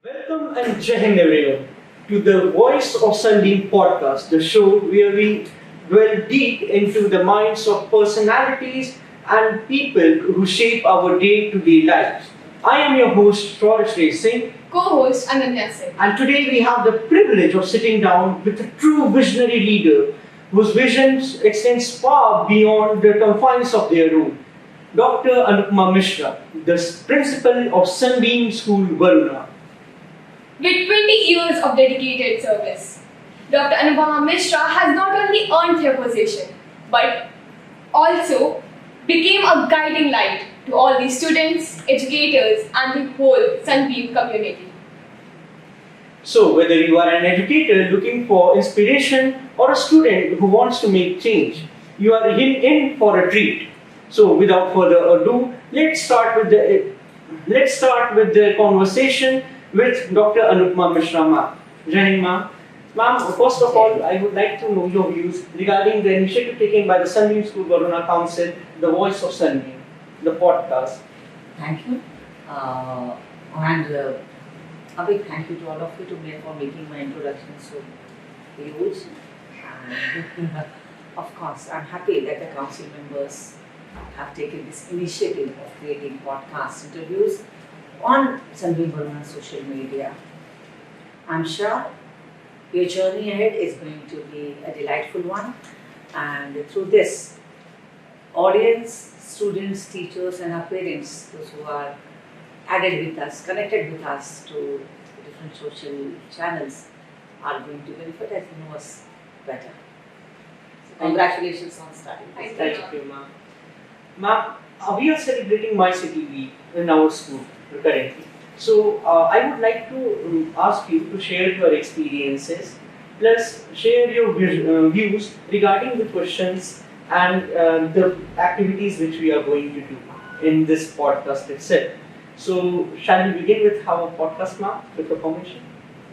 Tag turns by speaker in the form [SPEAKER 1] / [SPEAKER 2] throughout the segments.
[SPEAKER 1] Welcome and Jai Hind everyone to the Voice of Sunbeam podcast, the show where we dwell deep into the minds of personalities and people who shape our day-to-day lives. I am your host, Taurus Singh,
[SPEAKER 2] Co-host Ananya Singh.
[SPEAKER 1] and today we have the privilege of sitting down with a true visionary leader whose visions extends far beyond the confines of their room. Dr. Anupma Mishra, the principal of Sunbeam School, Varuna.
[SPEAKER 2] With 20 years of dedicated service, Dr. Anupama Mishra has not only earned her position, but also became a guiding light to all the students, educators, and the whole Sunbeam community.
[SPEAKER 1] So, whether you are an educator looking for inspiration or a student who wants to make change, you are in for a treat. So, without further ado, let's start with the conversation with Dr. Anupma Mishra, ma'am. Jai Hind, ma'am. Ma'am, first of all, I would like to know your views regarding the initiative taken by the Sunbeam School Varuna Council, The Voice of Sunbeam, the podcast.
[SPEAKER 3] Thank you. And a big thank you to all of you for making my introduction so huge. And of course, I'm happy that the council members have taken this initiative of creating podcast interviews on Sunbeam Varuna social media. I'm sure your journey ahead is going to be a delightful one, and through this, audience, students, teachers, and our parents, those who are added with us, connected with us to different social channels, are going to benefit as they know us better. So congratulations on starting this.
[SPEAKER 1] Thank you, ma'am. Ma'am, we are celebrating My City Week in our school currently. So, I would like to ask you to share your experiences, plus share your views regarding the questions and the activities which we are going to do in this podcast itself. So, shall we begin with our podcast, ma'am, with your permission?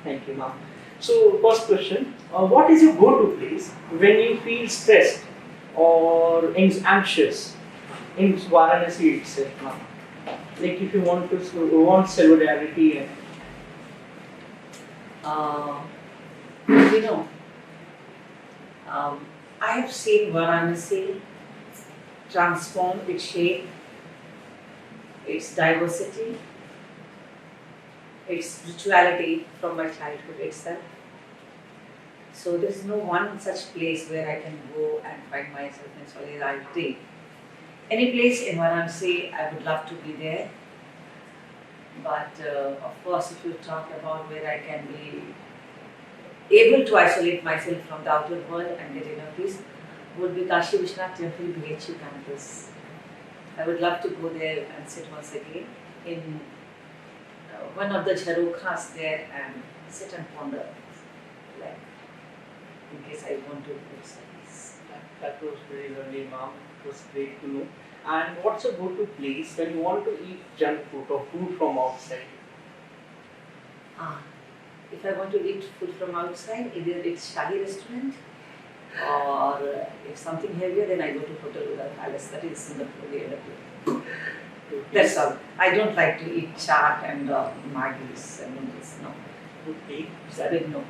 [SPEAKER 1] Thank you, ma'am. So, first question, what is your go-to place when you feel stressed or anxious in Varanasi itself, ma'am? Like if you want solidarity and
[SPEAKER 3] You know, I have seen Varanasi transform its shape, its diversity, its spirituality from my childhood itself. So there is no one such place where I can go and find myself in solidarity. Any place in Varanasi, I would love to be there. But of course, if you talk about where I can be able to isolate myself from the outer world and get inner peace, would be Kashi Vishwanath Temple BHU campus. I would love to go there and sit once again in one of the jharokhas there and sit and ponder, like in case I want to do studies.
[SPEAKER 1] that was very lovely, ma'am. It was great to know. And what's your go-to place when you want to eat junk food or food from outside?
[SPEAKER 3] If I want to eat food from outside, either it's Shahi restaurant or if something heavier, then I go to Hotel Udar Palace, that is Singapore, the other. That's all. I don't like to eat chaat and magis and noodles, no.
[SPEAKER 1] Okay.
[SPEAKER 3] It's a big no.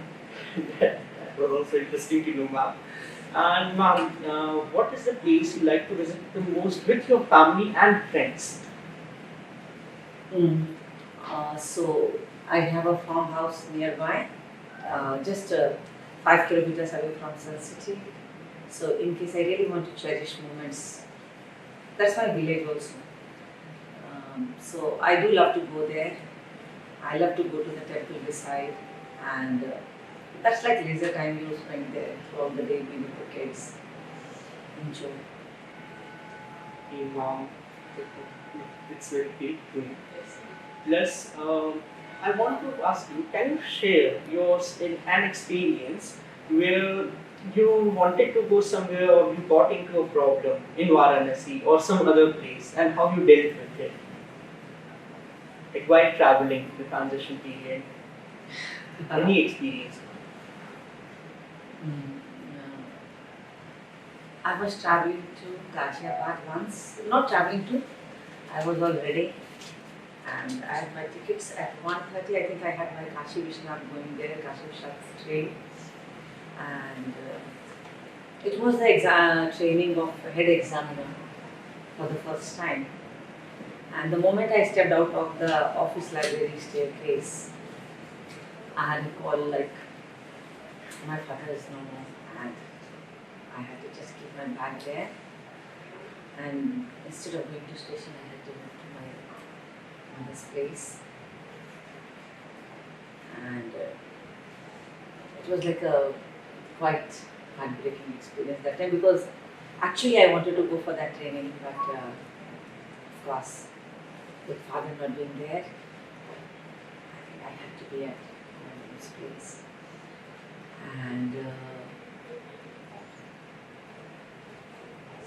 [SPEAKER 1] That was also interesting to know, ma'am. And ma'am, what is the place you like to visit the most with your family and friends?
[SPEAKER 3] So I have a farmhouse nearby, just 5 kilometers away from Sun City. So in case I really want to cherish moments, that's my village also. So I do love to go there. I love to go to the temple beside, and that's like leisure time you spend there throughout the day with the kids. Enjoy.
[SPEAKER 1] Okay, ma'am. It's very great to know. Plus, I want to ask you, can you share an experience where you wanted to go somewhere or you got into a problem in Varanasi or some other place and how you dealt with it? Like while traveling, the transition period, any experience?
[SPEAKER 3] I was traveling to Ghaziabad once, not traveling to, I was already And I had my tickets at 1:30. I think I had my Kashi Vishnath going there, Kashi Vishnath train. And it was the training of a head examiner for the first time. And the moment I stepped out of the office library staircase, I had a call like, my father is no more, and I had to just keep my bag there. And instead of going to station, I had to move to my mother's place. And it was like a quite heartbreaking experience that time, because actually I wanted to go for that training, but of course, with father not being there, I think I had to be at my mother's place. And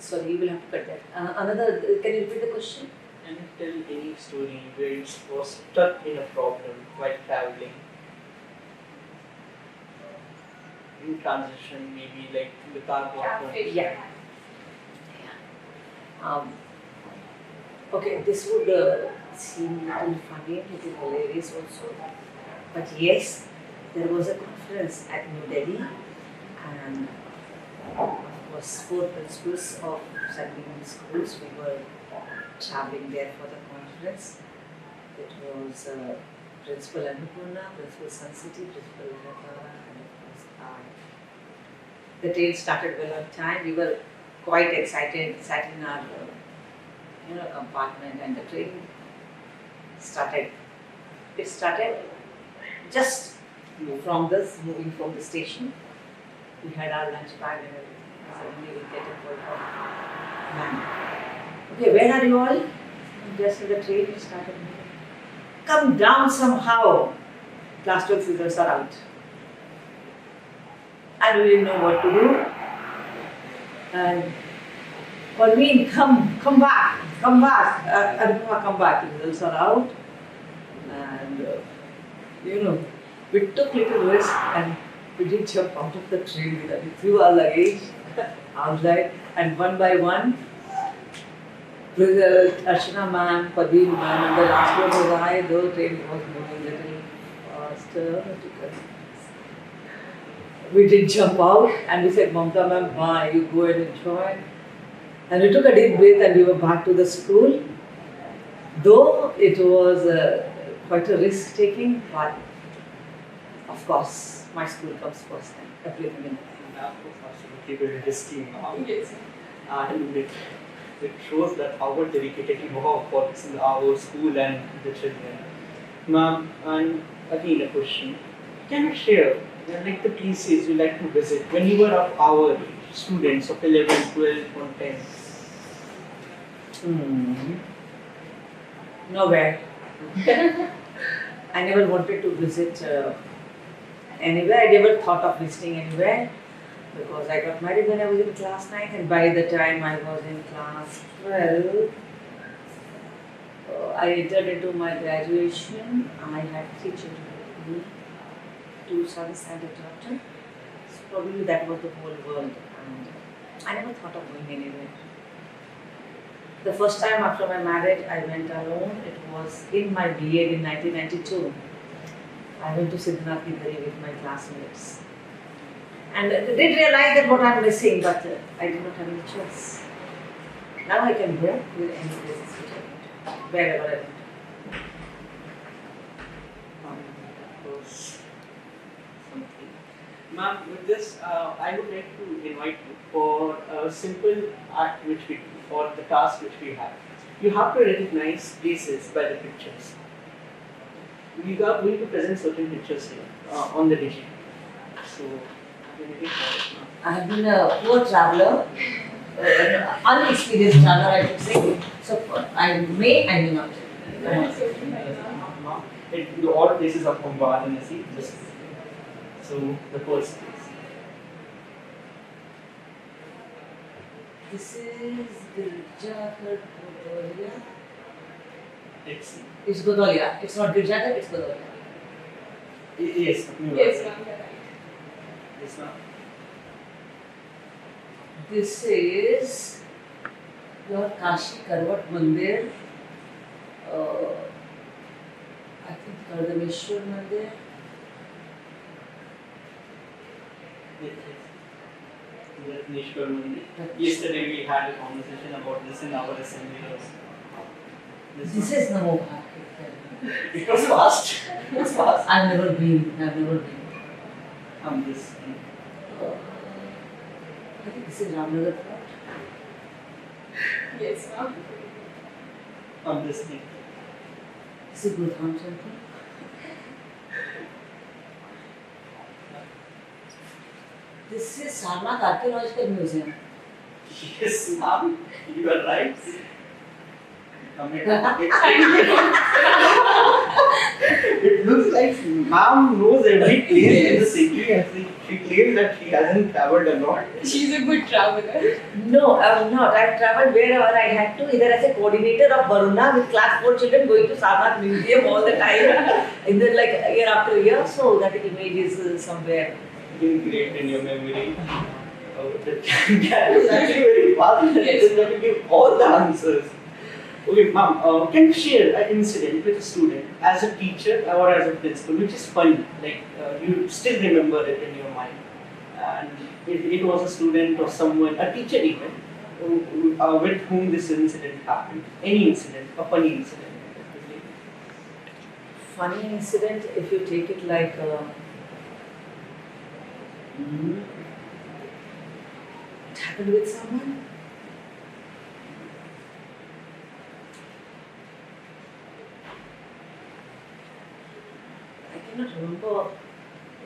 [SPEAKER 3] sorry, you will have to cut that. Another, can you repeat the question?
[SPEAKER 1] Can you tell any story where you was stuck in a problem while traveling? In transition, maybe like the car was
[SPEAKER 3] Yeah. Okay, this would seem a little funny, a little hilarious also. But yes, there was a conference at New Delhi, and of course, 4 principals of Sunbeam Schools, we were traveling there for the conference. It was Principal Annapurna, Principal Suncity, Principal Lata, and of course I. The train started well on time. We were quite excited, sat in our compartment, and the train started. It started just moving from the station. We had our lunch bag and everything. Suddenly we get a call from ma'am. Okay, where are you all? Just in the train, we started moving. Come down somehow. Class 12 results are out. And we didn't know what to do. And Parveen, come back. Anupama, come back. Results are out. And we took little risk and we did jump out of the train with it. We threw our luggage outside, and one by one, with Archana ma'am, Parveen ma'am, and the last one was I, though train was moving a little faster. We did jump out and we said, Mamta ma'am, bye, you go and enjoy. And we took a deep breath and we were back to the school. Though it was quite a risk taking, but of course, my school comes first and everything in life.
[SPEAKER 1] That was absolutely very risky.
[SPEAKER 2] Yes.
[SPEAKER 1] And it shows that how much dedicated you are for our school and the children. Ma'am, and again a question. Can you share like the places you like to visit when you were of our age, students of 11, 12, or 10?
[SPEAKER 3] Nowhere. I never wanted to visit anywhere. I never thought of visiting anywhere, because I got married when I was in class 9, and by the time I was in class 12, I entered into my graduation. I had 3 children with me, 2 sons and a daughter. So probably that was the whole world, and I never thought of going anywhere. The first time after my marriage, I went alone. It was in my B.Ed in 1992. I went to Siddhanath Giri with my classmates. And they did realize that what I'm missing, but I did not have any choice. Now I can go with any places which I want, wherever I want.
[SPEAKER 1] That was something. Ma'am, with this, I would like to invite you for a simple act which we do, for the task which we have. You have to recognize places by the pictures. We are going to present certain pictures here on the digit. So, I'm ready for it now.
[SPEAKER 3] I have been a poor traveler, unexperienced traveler, I should say. So I may not.
[SPEAKER 1] All places are from Varuna, so the first place.
[SPEAKER 3] This is Girjaghar Godalia. It's Godalia. It's not Girjaghar, it's Godalia.
[SPEAKER 1] Yes.
[SPEAKER 2] Yes, ma'am, you're right.
[SPEAKER 1] Yes, ma'am.
[SPEAKER 3] This is your Kashi Karvat Mandir. I think Ardhameshwar Mandir.
[SPEAKER 1] Nishwar Mandir. Yesterday we had a conversation about this in our assembly also.
[SPEAKER 3] This is no.
[SPEAKER 1] It was fast. It was fast.
[SPEAKER 3] I've never been.
[SPEAKER 1] This.
[SPEAKER 3] I think this is Ramnagar Fort.
[SPEAKER 2] Yes, ma'am.
[SPEAKER 1] This thing.
[SPEAKER 3] This is Budhan Temple. This is Sarnath Archaeological Museum.
[SPEAKER 1] Yes, ma'am. You are right. It looks like ma'am knows every place in the city and she claims that she hasn't traveled a lot.
[SPEAKER 2] She's a good traveler.
[SPEAKER 3] No, I'm not. I've traveled wherever I had to, either as a coordinator of Varuna with class 4 children going to Sarnath Museum all the time, and then like year after year, so that image is somewhere.
[SPEAKER 1] Great in your memory. That is actually very fast.
[SPEAKER 2] Yes.
[SPEAKER 1] That will give all the answers. Okay, ma'am, can you share an incident with a student as a teacher or as a principal, which is funny, like you still remember it in your mind, and it was a student or someone, a teacher even, with whom this incident happened, any incident, a funny incident.
[SPEAKER 3] Funny incident, if you take it like it happened with someone. I cannot remember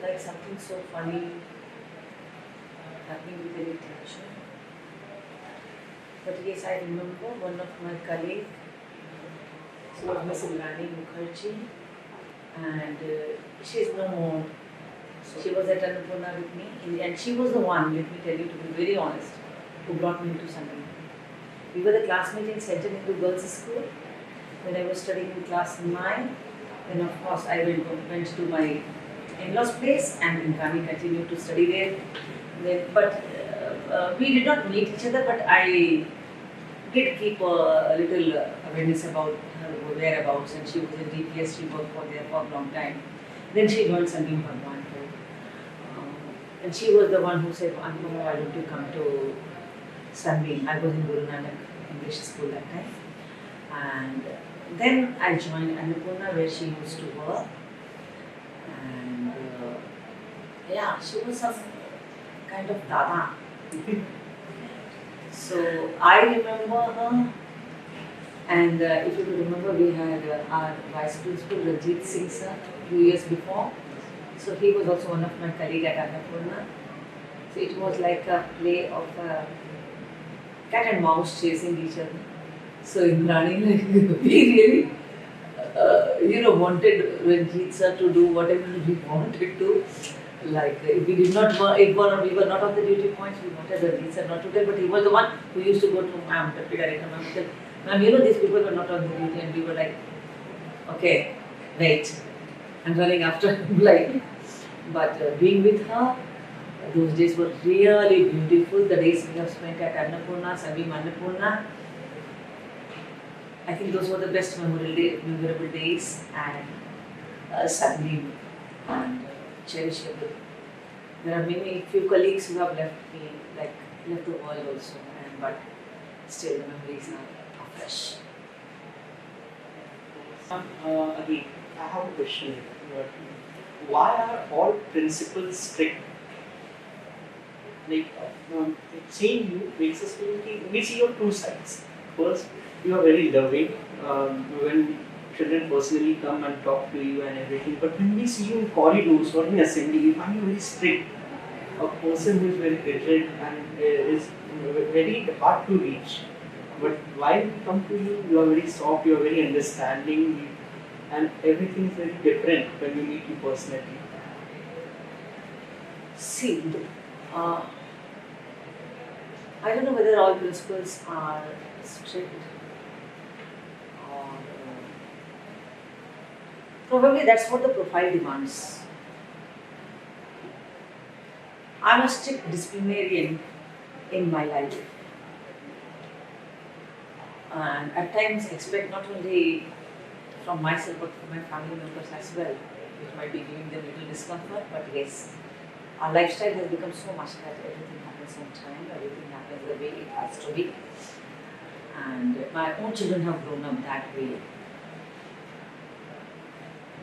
[SPEAKER 3] like something so funny happening with any teacher. But yes, I remember one of my colleagues, she was Miss Rani Mukherjee, and she is no more. She was at Annapurna with me, and she was the one, let me tell you, to be very honest, who brought me to Sunbeam. We were the classmates in Central Hindu Girls' School when I was studying in class 9. Then, of course, I went to my in-laws' place and in Kani continued to study there. But we did not meet each other, but I did keep a little awareness about her whereabouts, and she was in DPS, she worked there for a long time. Then she joined Sunbeam Bhagwan. And she was the one who said, Anupama, why don't you come to Sunbeam? I was in Varuna English school that time. And then I joined Annapurna where she used to work. And yeah, she was some kind of dada. So I remember her. And if you remember, we had our vice principal, Ranjit Singh sir, 2 years before. So he was also one of my colleagues at Annapurna. So it was like a play of cat and mouse chasing each other. So in Rani, like, we really, wanted Ranjit sir to do whatever we wanted to. Like if we did not work, we were not on the duty points, we wanted Ranjit sir not to tell, but he was the one who used to go to ma'am, deputy director, ma'am, tell, ma'am, these people were not on the duty, and we were like, okay, wait. And running after him like. But being with her, those days were really beautiful. The days we have spent at Annapurna, Sunbeam Annapurna, I think those were the best memorable days at Sunbeam and cherishable. There are few colleagues who have left me, like left the world also, but still the memories are fresh.
[SPEAKER 1] Again, I have a question. Why are all principals strict? Like, seeing you makes us think we see your two sides. First, you are very loving when children personally come and talk to you and everything. But when we see you in corridors or in assembly, we find you very strict. A person who is very rigid and is very hard to reach. But while we come to you, you are very soft, you are very understanding. And everything is very different when we meet you personally.
[SPEAKER 3] See, I don't know whether all principals are strict or probably that's what the profile demands. I'm a strict disciplinarian in my life, and at times expect not only from myself but from my family members as well, which might be giving them little discomfort. But yes, our lifestyle has become so much that everything happens on time, everything happens the way it has to be. And my own children have grown up that way.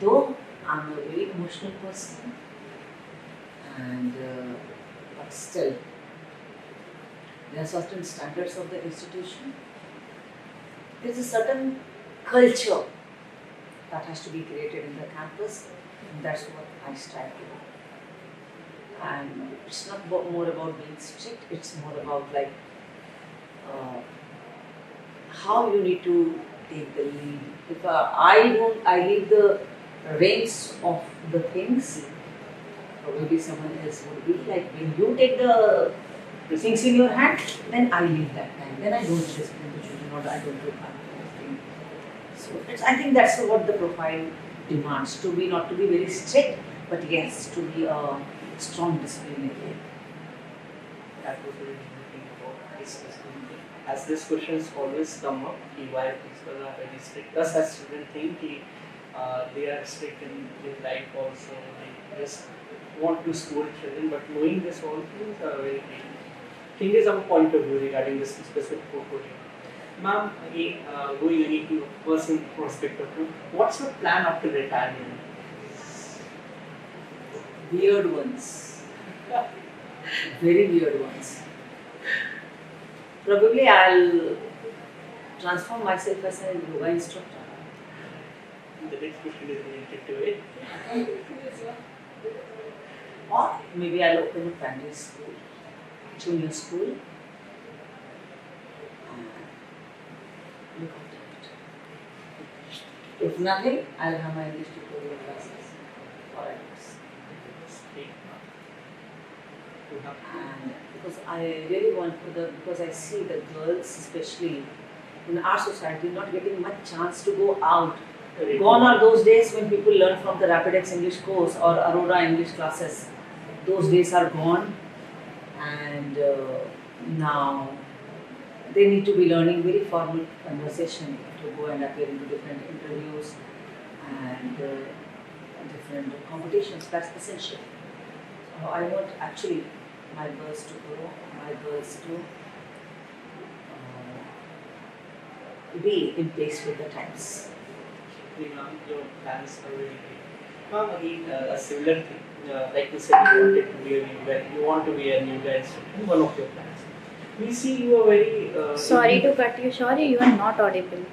[SPEAKER 3] Though I'm a very emotional person, and but still, there are certain standards of the institution. There's a certain culture that has to be created in the campus, and that's what I strive to do. And it's not more about being strict, it's more about like how you need to take the lead. If I leave the reins of the things, probably someone else would be like, when you take the things in your hand, then I leave that time. Then I don't discipline the children or I don't do anything. So I think that's what the profile demands, to be not to be very strict, but yes, to be a strong disciplinarian.
[SPEAKER 1] That was really looking about specificity. As this questions always come up, why people are very strict. Thus, as students think they are strict in life also, they just want to scold children, but knowing this all things are very big. Thing is our point of view regarding this specific portfolio. Ma'am, again, going again to your personal perspective, what's your plan after retirement?
[SPEAKER 3] Weird ones. Very weird ones. Probably I'll transform myself as a yoga instructor.
[SPEAKER 1] The next question is related to it.
[SPEAKER 3] Or maybe I'll open a primary school, junior school. Look after it. If nothing, I'll have my English tutorial classes for adults. And because I really want because I see the girls, especially in our society, not getting much chance to go out. Gone are those days when people learn from the Rapidex English course or Aurora English classes. Those days are gone, and now they need to be learning very formal conversation to go and appear into different interviews and different competitions. That's essential. So I want actually my girls to grow, my girls to be in pace with the times.
[SPEAKER 1] Your plans are very great. Ma'am, again, a similar thing. Like you said, you want to be a yoga instructor, one of your plans. We see you are very.
[SPEAKER 4] Sorry to cut you. Sorry, you are not audible.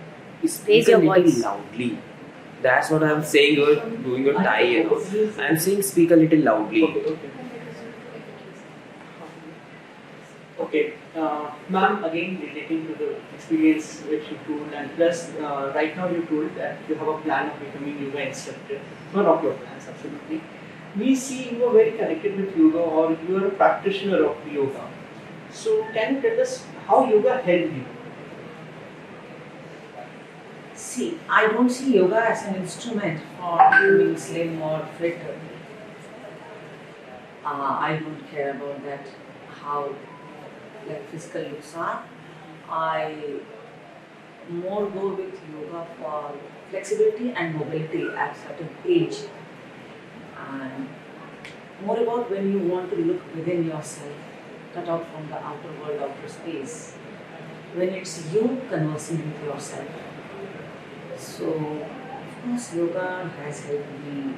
[SPEAKER 5] Speak
[SPEAKER 4] Raise
[SPEAKER 5] a
[SPEAKER 4] your
[SPEAKER 5] little
[SPEAKER 4] voice.
[SPEAKER 5] loudly. That's what I'm saying. You're doing your tie and all. I'm saying speak a little loudly.
[SPEAKER 1] Okay, ma'am, again relating to the experience which you told, and plus right now you told that you have a plan of becoming yoga instructor. One of your plans, absolutely. We see you are very connected with yoga, or you are a practitioner of yoga. So can you tell us how yoga helped you?
[SPEAKER 3] See, I don't see yoga as an instrument for becoming slim or fit. I don't care about that, how like physical looks are. I more go with yoga for flexibility and mobility at certain age, and more about when you want to look within yourself, cut out from the outer world, outer space, when it's you conversing with yourself. So, of course, yoga has helped me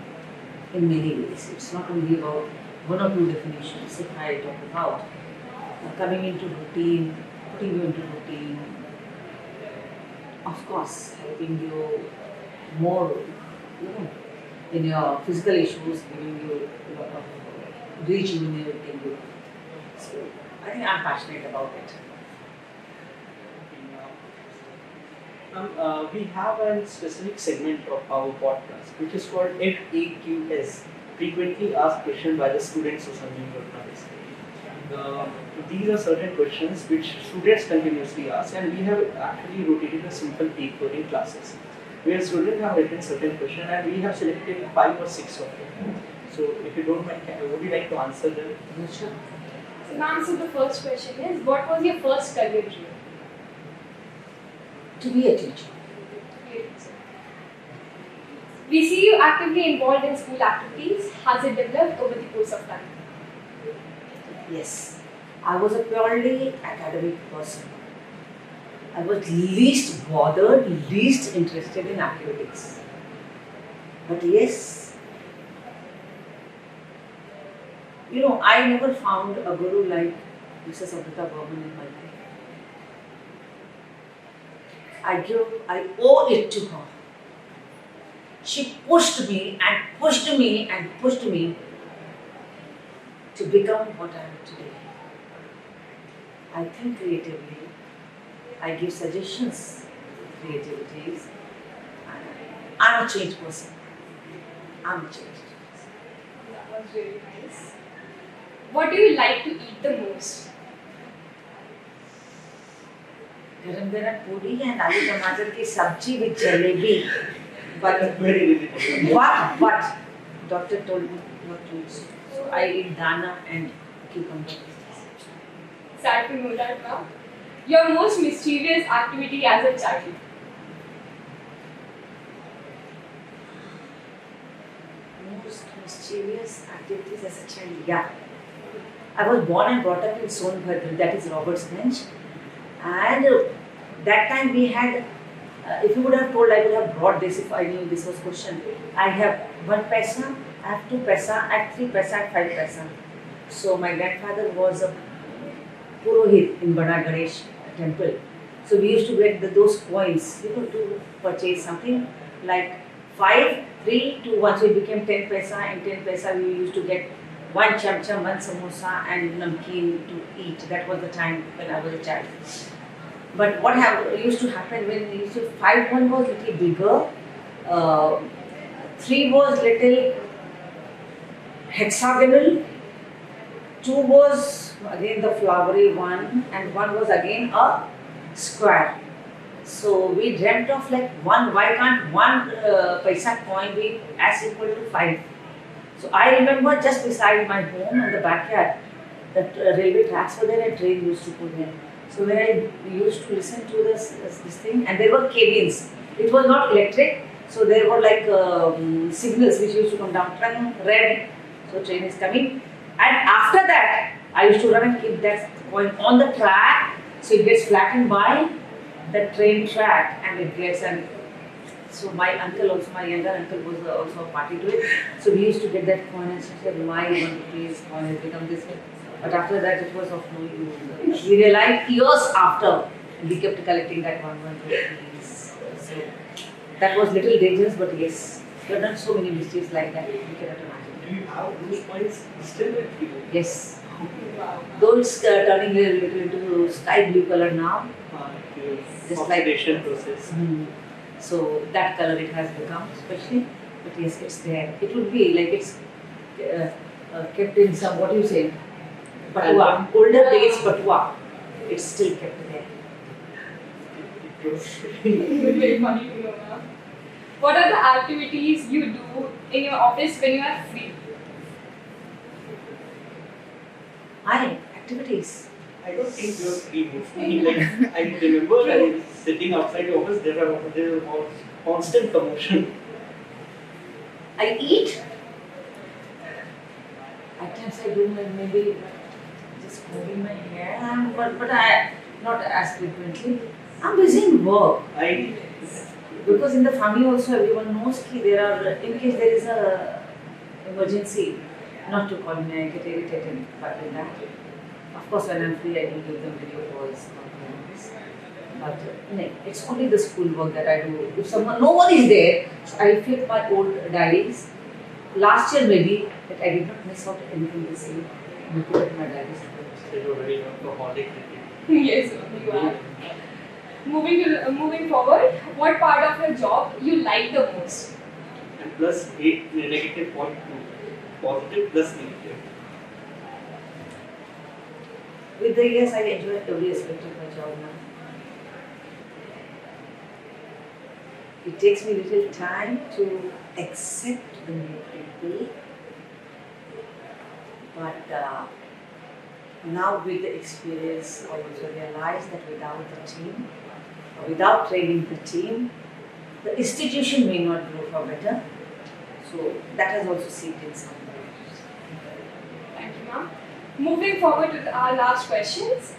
[SPEAKER 3] in many ways. It's not only about one or two definitions. If I talk about coming into routine, putting you into routine, of course, helping you more, in your physical issues, giving you a lot of rejuvenating you. So, I think I'm passionate about it.
[SPEAKER 1] We have a specific segment of our podcast which is called FAQs, frequently asked questions by the students of Sunbeam School. These are certain questions which students continuously ask, and we have actually rotated a simple paper in classes where students have written certain questions, and we have selected 5 or 6 of them. So if you don't mind, would you like to answer them?
[SPEAKER 3] Sure.
[SPEAKER 2] So, ma'am, so the first question is, what was your first career dream?
[SPEAKER 3] To be a teacher.
[SPEAKER 2] We see you actively involved in school activities. Has it developed over the course of time?
[SPEAKER 3] Yes, I was a purely academic person. I was least bothered, least interested in activities. But yes, I never found a guru like Mrs. Amrita Burman in my life. I owe it to her. She pushed me and pushed me and pushed me to become what I am today. I think creatively. I give suggestions, creativities. I'm a changed person. I'm a changed person.
[SPEAKER 2] That was really nice. What do you like to eat the most?
[SPEAKER 3] Garam puri and aloo tomato ki sabji with jalebi. But
[SPEAKER 1] Very
[SPEAKER 3] what doctor told me not to use. So I eat dana and cucumber.
[SPEAKER 2] Sad to know that now. Your most mischievous activity as a child?
[SPEAKER 3] Most mischievous activities as a child. Yeah. I was born and brought up in Sonbhadra, that is Robertsganj. And that time we had, if you would have told, I would have brought this if I knew this was question. I have 1 paisa, I have 2 paisa, I have 3 paisa, I have 5 paisa. So my grandfather was a Purohit in Bada Ganesh temple. So we used to get those coins, to purchase something like 5, 3, 2, 1. So it became 10 paisa, and 10 paisa we used to get 1 chamcha, 1 samosa and namkeen to eat. That was the time when I was a child. But what used to happen when we used to 5, 1 was little bigger, 3 was little hexagonal, 2 was again the flowery one, and 1 was again a square. So we dreamt of like 1, why can't 1 paisa coin be as equal to 5? So I remember just beside my home in the backyard, that railway tracks were there and train used to go there. So when I used to listen to this thing, and there were cabins. It was not electric, so there were like signals which used to come down, red, so train is coming. And after that, I used to run and keep that coin on the track, so it gets flattened by the train track, and it gets so my uncle also, my younger uncle was also a party to it. So we used to get that coin and said, my 1 rupees coin has become this way. But after that, it was of no use. We realized years after, we kept collecting that 1 rupees. So that was little dangerous, but yes, we have done so many mistakes like that. We cannot imagine.
[SPEAKER 1] Do you have those coins still with you?
[SPEAKER 3] Yes.
[SPEAKER 2] Wow.
[SPEAKER 3] Though it's turning a little into sky blue color now. Just like
[SPEAKER 1] oxidation process.
[SPEAKER 3] So that color it has become, especially. But yes, it's there. It would be like it's kept in some, what do you say? Patua. Older days patua. It's still kept there.
[SPEAKER 2] Very funny to know now. What are the activities you do in your office when you are free?
[SPEAKER 3] Activities.
[SPEAKER 1] I don't think you're free mostly. Like, I remember I was sitting outside the office, there was constant commotion.
[SPEAKER 3] I eat. At times I do maybe just combing my hair, but I not as frequently. I'm busy in work. Because in the family also everyone knows that there are, in case there is a emergency, not to call me, I get irritated by that. Of course, when I'm free, I will give them video calls. But it's only the school work that I do. If no one is there, I flip my old diaries. Last year maybe, that I did not miss out anything this year. I put it in my diaries.
[SPEAKER 1] So you're very workaholic.
[SPEAKER 2] Yes, you are. Moving forward, what part of your job you like the most?
[SPEAKER 1] And plus 8 negative point 2. Positive plus negative.
[SPEAKER 3] With the years, I enjoy every aspect of my job now. It takes me little time to accept the new people, but now with the experience, I also realize that without the team, or without training the team, the institution may not grow for better. So that has also seeped in some way.
[SPEAKER 2] Thank you, ma'am. Moving forward to our last questions.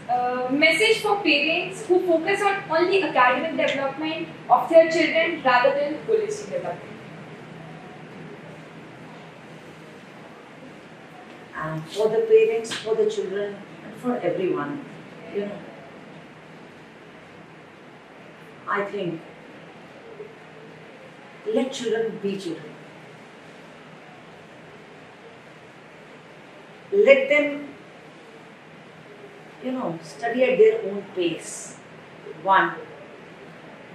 [SPEAKER 2] Message for parents who focus on only academic development of their children rather than holistic development.
[SPEAKER 3] And for the parents, for the children, and for everyone, I think let children be children. Let them, study at their own pace. One,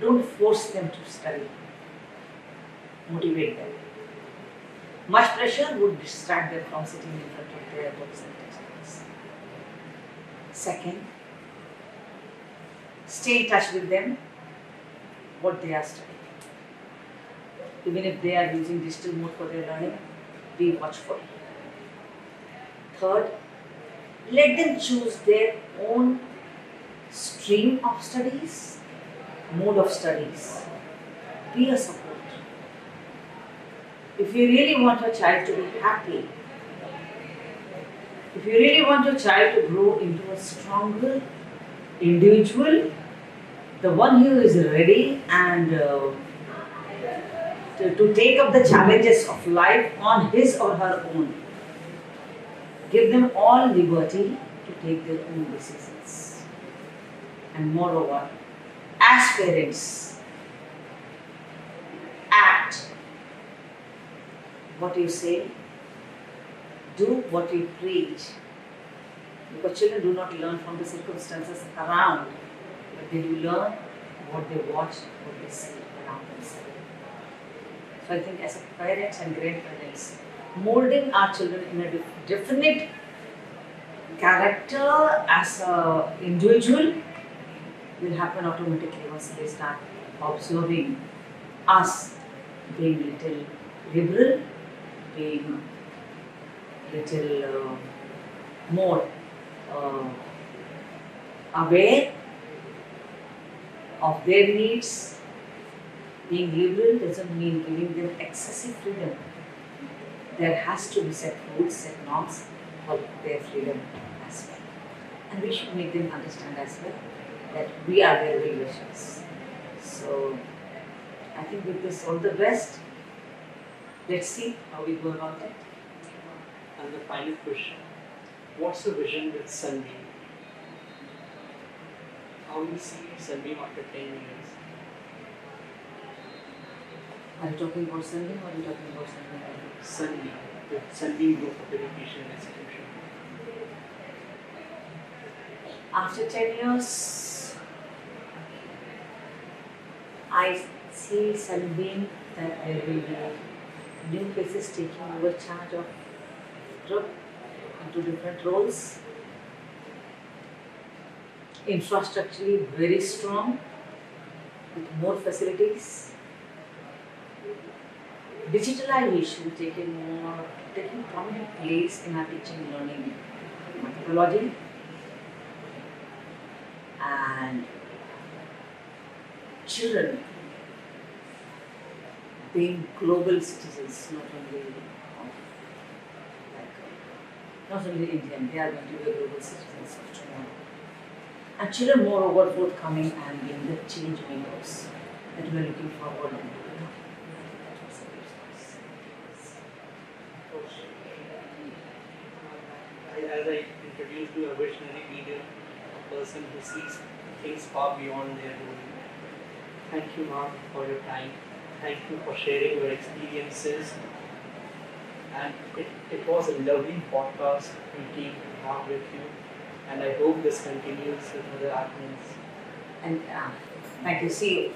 [SPEAKER 3] don't force them to study. Motivate them. Much pressure would distract them from sitting in front of their books and textbooks. Second, stay in touch with them, what they are studying. Even if they are using digital mode for their learning, be watchful. Third, let them choose their own stream of studies, mode of studies. Be a support. If you really want your child to be happy, if you really want your child to grow into a stronger individual, the one who is ready and to take up the challenges of life on his or her own, give them all liberty to take their own decisions. And moreover, as parents, act what you say, do what you preach. Because children do not learn from the circumstances around, but they do learn what they watch, what they see around themselves. So I think as parents and grandparents, molding our children in a definite character as an individual will happen automatically once they start observing us being little liberal, being little more aware of their needs. Being liberal doesn't mean giving them excessive freedom. There has to be set rules, set norms for their freedom as well. And we should make them understand as well that we are their well-wishers. So I think with this all the best. Let's see how we go about it.
[SPEAKER 1] And the final question, what's the vision with Sunbeam? How do you see Sunbeam after 10 years?
[SPEAKER 3] Are you talking about Sunbeam or are you talking about Sunbeam?
[SPEAKER 1] Sunbeam, the Sunbeam Group of Education Institution.
[SPEAKER 3] After 10 years, I see Sunbeam that there will be new faces taking over charge of group into different roles. Infrastructurally very strong, with more facilities. Digitalization taking prominent place in our teaching learning methodology, and children being global citizens, not only Indian, they are going to be global citizens of tomorrow. And children moreover forthcoming and being the change makers that we are looking forward to.
[SPEAKER 1] As I introduced you, a visionary leader, a person who sees things far beyond their own. Thank you, ma'am, for your time. Thank you for sharing your experiences. And it was a lovely podcast meeting to have with you. And I hope this continues with other admins.
[SPEAKER 3] And thank you. See you.